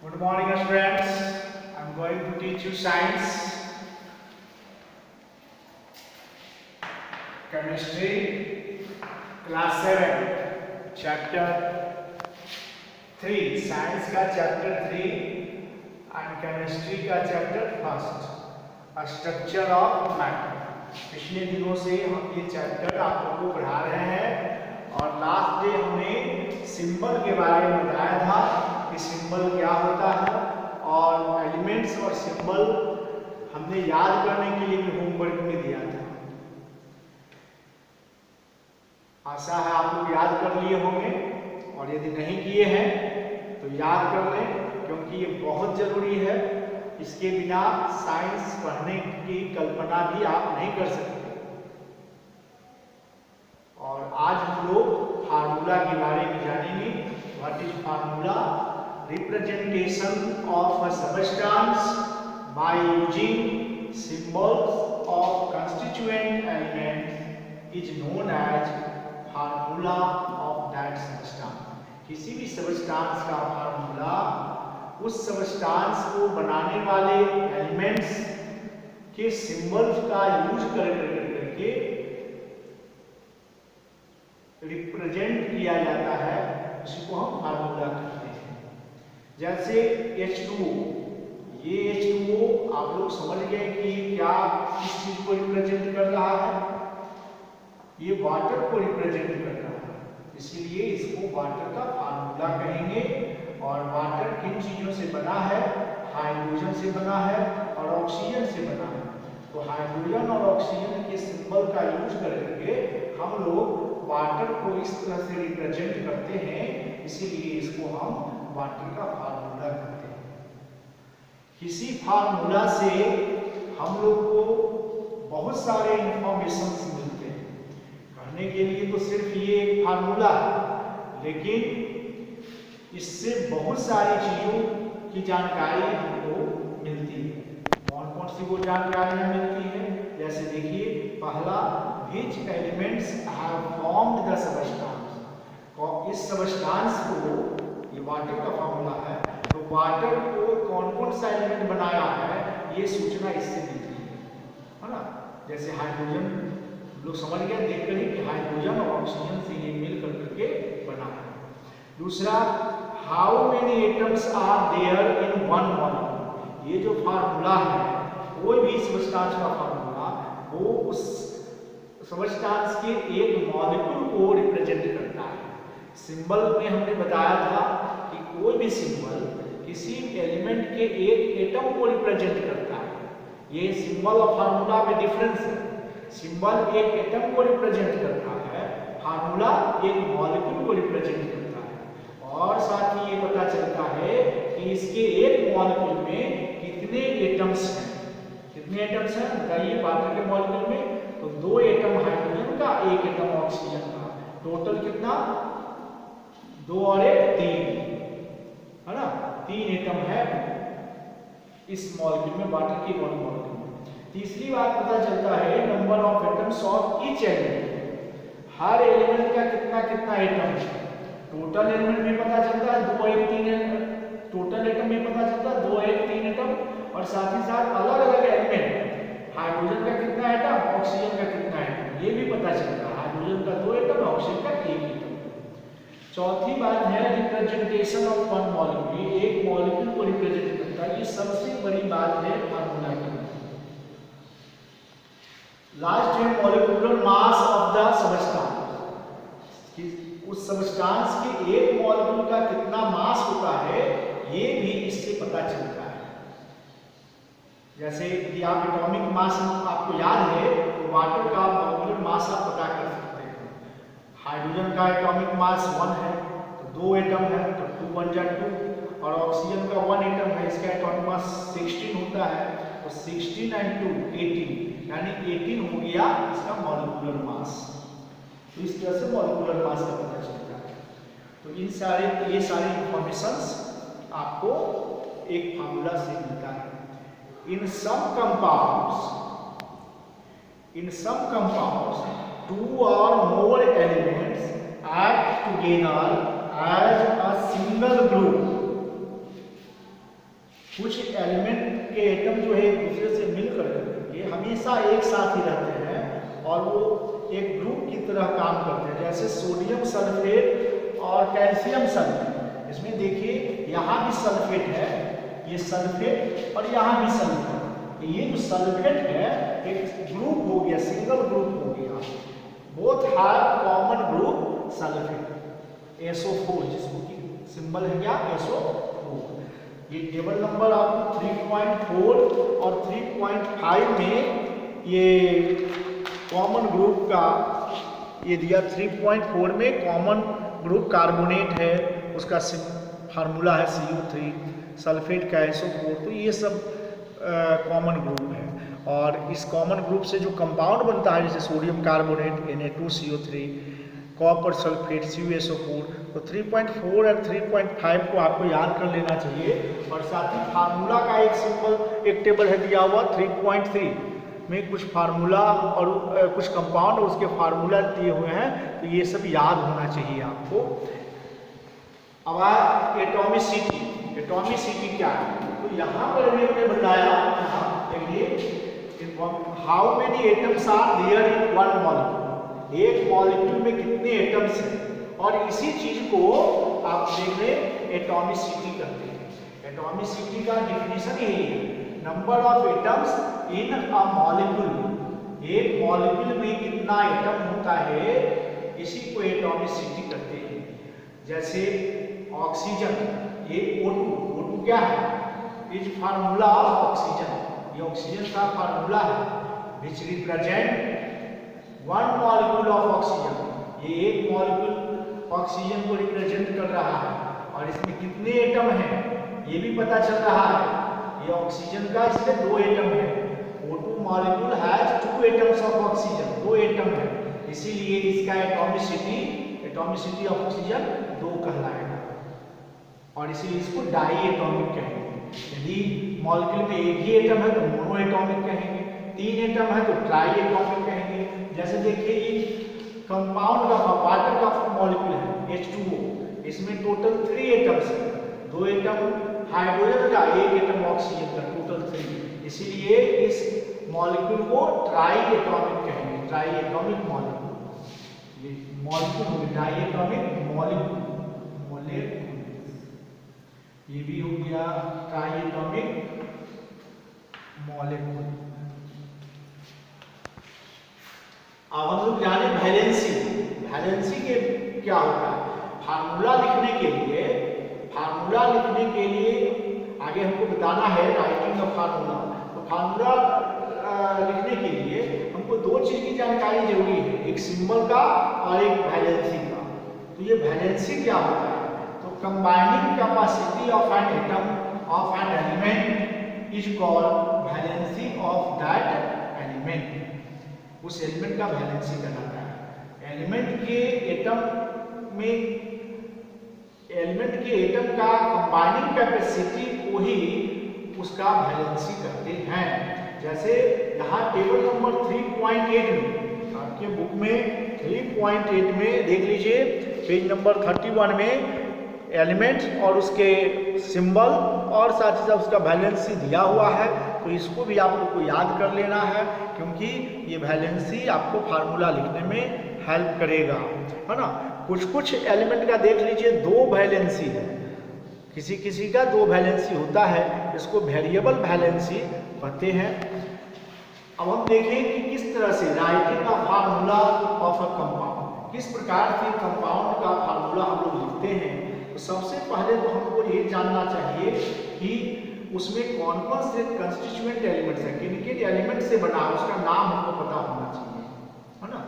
Good morning, students. I'm going to teach you science, chemistry, class 7, chapter 3. Science का chapter 3 and chemistry का chapter 1. Structure of matter. पिछले दिनों से हम ये चैप्टर आप लोगों को पढ़ा रहे हैं और लास्ट डे हमने सिंबल के बारे में बताया था कि सिंबल क्या होता है और एलिमेंट्स और सिंबल हमने याद करने के लिए भी होमवर्क में दिया था। आशा है आप लोग याद कर लिए होंगे और यदि नहीं किए हैं तो याद कर लें क्योंकि ये बहुत जरूरी है। इसके बिना साइंस पढ़ने की कल्पना भी आप नहीं कर सकते। और आज हम लोग फार्मूला के बारे में जानेंगे। What is formula? Representation of a substance by using symbols of constituent element is known as formula of that substance. किसी भी सबस्टेंस का फार्मूला उस सबस्टेंस को बनाने वाले एलिमेंट्स के सिंबल्स का यूज करके रिप्रेजेंट किया जाता है, जिसको हम फार्मूला कहते हैं। जैसे H2O, ये H2O आप लोग समझ गए कि क्या किस चीज को रिप्रेजेंट कर रहा है? ये वाटर को रिप्रेजेंट कर रहा है, इसीलिए इसको वाटर का फार्मूला कहेंगे। और वाटर किन चीजों से बना है? हाइड्रोजन से बना है और ऑक्सीजन से बना है। तो हाइड्रोजन और ऑक्सीजन के सिंबल का यूज करके हम लोग वाटर को इस तरह से रिप्रेजेंट करते हैं, इसीलिए इसको हम वाटर का फार्मूला कहते हैं। किसी फार्मूला से हम लोग को बहुत सारे इंफॉर्मेशन मिलते हैं। कहने के लिए तो सिर्फ ये एक फार्मूला है, लेकिन इससे बहुत सारी चीजों की जानकारी हमको मिलती है। कौन कौन सी वो जानकारियां मिलती है? जैसे देखिए, पहला, which elements have formed the substance। और इस सबस्टेंस को, ये वाटर का फार्मूला है, तो वाटर को कौन कौन सा एलिमेंट बनाया है ये सूचना इससे मिलती है ना। जैसे हाइड्रोजन लोग समझ गए देख कर ही कि हाइड्रोजन और ऑक्सीजन से ये मिल करके बना है। दूसरा, how many atoms are there in one molecule. ये जो फार्मूला है, कोई भी सबस्टेंस का फार्मूला, वो उस सबस्टेंस के एक मॉलिक्यूल को रिप्रेजेंट करता है। सिंबल में हमने बताया था कि कोई भी सिंबल किसी एलिमेंट के एक एटम को रिप्रेजेंट करता है। ये सिंबल और फार्मूला में डिफरेंस है। सिंबल एक एटम को रिप्रेजेंट करता है, फार्मूला एक मॉलिक्यूल को रिप्रेजेंट करता है। और साथ ही ये पता चलता है कि इसके एक मॉलिक्यूल में कितने एटम्स हैं। कितने एटम्स हैं बताइए वाटर के मॉलिक्यूल में? तो 2 एटम हाइड्रोजन का, 1 एटम ऑक्सीजन का। टोटल कितना? 2 और 1 3, है ना। 3 एटम है इस मॉलिक्यूल में, वाटर के वन मॉलिक्यूल में। तीसरी बात पता चलता है number of atoms of each element. Her element का कितना कितना एटम है। टोटल एलिमेंट में पता चलता है 2 1 3, टोटल एटम में पता चलता है 2 1 3 एटम। और साथ ही साथ अलग अलग एलिमेंट, हाइड्रोजन का कितना एटम, ऑक्सीजन का कितना एटम, ये भी पता चलता है। हाइड्रोजन का 2 एटम, ऑक्सीजन का 1 एटम। चौथी बात है रिप्रेजेंटेशन ऑफ वन मॉलिक्यूल। एक मॉलिक्यूल को रिप्रेजेंट करता है, ये सबसे बड़ी बात है फार्मूला की। लास्ट है molecular mass of the substance. उस सबस्टेंस के एक मॉलिक्यूल का कितना मास होता है, ये भी इससे पता चलता है। जैसे यदि आप एटॉमिक मास आपको याद है तो वाटर का मॉलिक्यूलर मास आप पता कर सकते हैं। हाइड्रोजन का एटॉमिक मास 1 है, तो 2 एटम है, तो 2 1 जा 2। और ऑक्सीजन का 1 एटम है, इसका एटॉमिक मास 16 होता है, तो 16 और 2 18, यानी 18 हो गया इसका मॉलिक्यूलर मास। तो इस तरह से मॉलिक्यूलर मास का पता चलता है। तो ये सारे इंफॉर्मेशंस आपको एक फार्मूला से मिलता है। इन सम compounds 2 or more elements act together as a single group कुछ एलिमेंट के एटम जो है एक दूसरे से मिलकर के हमेशा एक साथ ही रहते हैं और वो एक ग्रुप की तरह काम करते हैं, जैसे सोडियम सल्फेट और कैल्शियम सल्फेट। इसमें देखिए यहाँ भी सल्फेट है, ये सल्फेट और यहाँ भी सल्फेट। ये जो सल्फेट है एक ग्रुप हो गया, सिंगल ग्रुप हो गया, both have common group sulphate SO4, जिसको कि सिंबल है क्या SO4। ये टेबल नंबर आपको 3.4 और 3.5 में ये कॉमन ग्रुप का ये दिया। 3.4 में कॉमन ग्रुप कार्बोनेट है, उसका फार्मूला है CO3, सल्फेट का SO4। तो ये सब कॉमन ग्रुप है। और इस कॉमन ग्रुप से जो कंपाउंड बनता है, जैसे sodium carbonate Na2CO3, copper sulphate CuSO4, तो 3.4 और 3.5 को आपको याद कर लेना चाहिए। और साथ ही फार्मूला का एक सिंपल एक टेबल है दिया हुआ 3.3 में कुछ फार्मूला और कुछ कंपाउंड और उसके फार्मूला दिए हुए हैं, तो ये सब याद होना चाहिए आपको। अब एटॉमिसिटी, एटॉमिसिटी क्या है? तो यहाँ पर हमने बताया how many atoms are there in one molecule, एक मॉलिक्यूल में कितने एटम्स हैं, और इसी चीज को आप देख रहे एटॉमिसिटी करते हैं। एटॉमिसिटी का डिफिनीशन यही है, number of atoms in a molecule, एक मॉलिक्यूल में कितना एटम होता है, इसी को एटॉमिसिटी करते हैं। जैसे ऑक्सीजन, ये O2 क्या है? इज फार्मूला ऑफ ऑक्सीजन, ये ऑक्सीजन का फार्मूला है, which represent one molecule of oxygen. ये एक मॉलिक्यूल ऑक्सीजन को रिप्रेजेंट कर रहा है, और इसमें कितने एटम हैं ये भी पता चल रहा है। ये ऑक्सीजन का इसमें 2 एटम है, O2 molecule has 2 atoms of oxygen, 2 atom है, इसीलिए इसका एटॉमिसिटी ऑफ ऑक्सीजन 2 कहलाएगा, और इसीलिए इसको डाई एटॉमिक कहेंगे। यदि मॉलिक्यूल में एक ही एटम है तो मोनो एटॉमिक कहेंगे, 3 एटम है तो ट्राई एटॉमिक कहेंगे। जैसे देखिए ये कंपाउंड का वाटर का मॉलिक्यूल है H2O, इसमें टोटल 3 एटम्स है, 2 एटम हाइड्रोजन का, 1 एटम ऑक्सीजन का, टोटल 3, इसीलिए इस मॉलिक्यूल को ट्राई एटॉमिक कहेंगे, ट्राई एटॉमिक मॉलिक्यूल। ये मॉलिक्यूल हो गया ट्राई एटॉमिक मॉलिक्यूल, ये भी हो गया ट्राई एटॉमिक मॉलिक्यूल। अब हम लोग जाने वैलेंसी, वैलेंसी के क्या होता है? फार्मूला लिखने के लिए आगे हमको बताना है राइटिंग का फार्मूला। तो फार्मूला लिखने के लिए हमको 2 चीज की जानकारी जरूरी है, एक सिंबल का और एक वैलेंसी का। तो ये वैलेंसी क्या होता है? तो combining capacity of an atom of an element is called valency of that element. उस एलिमेंट का वैलेंसी कहलाता है। एलिमेंट के एटम का कंबाइनिंग कैपेसिटी को ही उसका वैलेंसी कहते हैं। जैसे यहाँ टेबल नंबर 3.8 में, आपके बुक में 3.8 में देख लीजिए, पेज नंबर 31 में एलिमेंट्स और उसके सिंबल और साथ ही साथ उसका वैलेंसी दिया हुआ है। तो इसको भी आप लोग को याद कर लेना है, क्योंकि ये वैलेंसी आपको फार्मूला लिखने में हेल्प करेगा, है ना। कुछ एलिमेंट का देख लीजिए 2 वैलेंसी है, किसी का 2 वैलेंसी होता है, इसको वेरिएबल वैलेंसी कहते हैं। अब हम देखें कि किस तरह से राइटिंग का फार्मूला ऑफ अ कंपाउंड, किस प्रकार से कंपाउंड का फार्मूला हम लोग लिखते हैं। तो सबसे पहले तो हमको ये जानना चाहिए कि उसमें कौन कौन से कंस्टिट्यूएंट एलिमेंट्स हैं, किन एलिमेंट से बना, उसका नाम हमको पता होना चाहिए, है ना।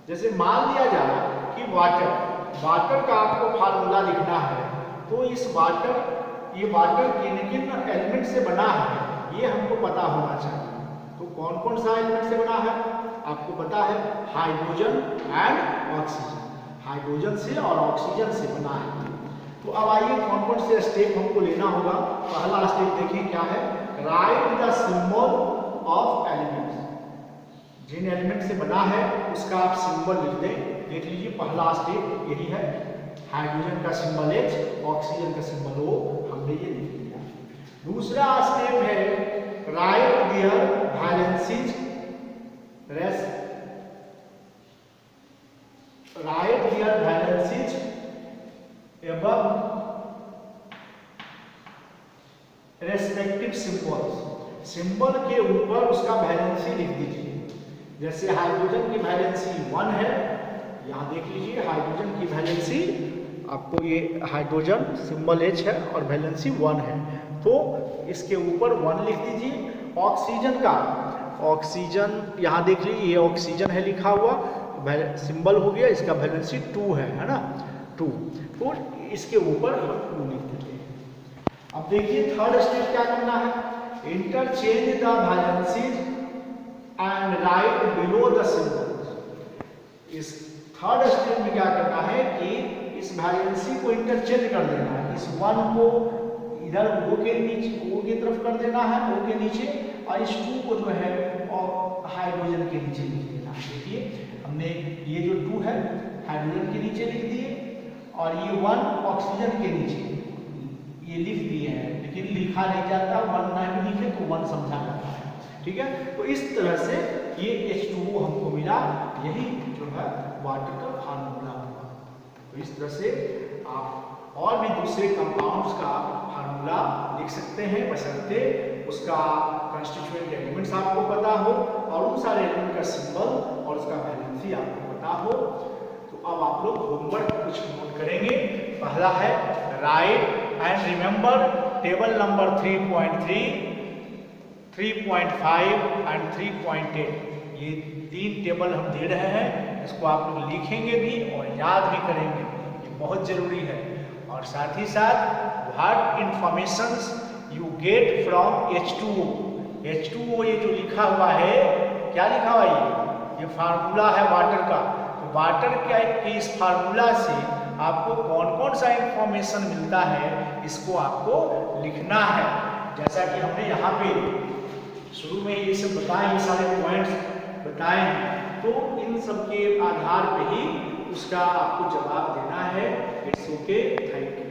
जैसे मान लिया जाए कि वाटर का आपको फार्मूला लिखना है, तो इस ये वाटर किन एलिमेंट से बना है ये हमको पता होना चाहिए। तो कौन कौन सा एलिमेंट से बना है आपको पता है, हाइड्रोजन एंड ऑक्सीजन, हाइड्रोजन से और ऑक्सीजन से बना है। तो अब आइए कौन कौन से स्टेप हमको लेना होगा। पहला स्टेप देखिए क्या है, write the symbol of elements, जिन एलिमेंट से बना है उसका आप सिंबल लिख दें। देख लीजिए पहला स्टेप यही है, हाइड्रोजन का सिंबल H, ऑक्सीजन का सिंबल O, हमने ये लिख लिया। दूसरा स्टेप है write their valencies above respective symbols. Symbol के ऊपर उसका वैलेंसी लिख दीजिए। जैसे हाइड्रोजन की वैलेंसी 1 है, यहाँ देख लीजिए हाइड्रोजन की वैलेंसी, आपको ये हाइड्रोजन सिंबल H है और वैलेंसी 1 है, तो इसके ऊपर 1 लिख दीजिए। ऑक्सीजन का, ऑक्सीजन यहाँ देख लीजिए ये ऑक्सीजन है लिखा हुआ, सिंबल हो गया, इसका वैलेंसी 2 है ना, 2, तो इसके ऊपर हम 2 लिख देते हैं। अब देखिए थर्ड स्टेप क्या करना है, interchange the valencies and right below the symbol. इस थर्ड स्टेप में क्या करना है कि इस वैलेंसी को इंटरचेंज कर देना है, इस 1 को इधर O के नीचे, O की तरफ कर देना है, O के नीचे, और इस 2 को जो है और हाइड्रोजन के नीचे लिख देना है। देखिए हमने ये जो 2 है हाइड्रोजन के नीचे लिख दिए और ये 1 ऑक्सीजन के नीचे ये लिख दिए हैं, लेकिन लिखा नहीं जाता, 1 नहीं लिखे तो 1 समझा जाता है, ठीक है। तो इस तरह से ये H2O हमको मिला, यही जो है वाटर का फार्मूला हुआ। तो इस तरह से आप और भी दूसरे कंपाउंड्स का फार्मूला लिख सकते हैं, बशर्ते उसका कंस्टिट्यूएंट एलिमेंट्स आपको पता हो और उन सारे एलिमेंट का सिंबल और उसका वैलेंसी आपको पता हो। तो अब आप लोग होमवर्क कुछ नोट करेंगे। पहला है right and remember table number 3.3, 3.5 and 3.8। ये 3 टेबल हम दे रहे हैं, इसको आप लोग लिखेंगे भी और याद भी करेंगे, ये बहुत जरूरी है। और साथ ही साथ what informations you get from H2O। H2O ये जो लिखा हुआ है, क्या लिखा हुआ है, ये फार्मूला है वाटर का। तो वाटर के इस फार्मूला से आपको कौन कौन सा इंफॉर्मेशन मिलता है, इसको आपको लिखना है। जैसा कि हमने यहाँ पे शुरू में ये सब बताए, ये सारे पॉइंट्स बताए हैं, तो इन सब के आधार पे ही उसका आपको जवाब देना है। It's okay, thank you.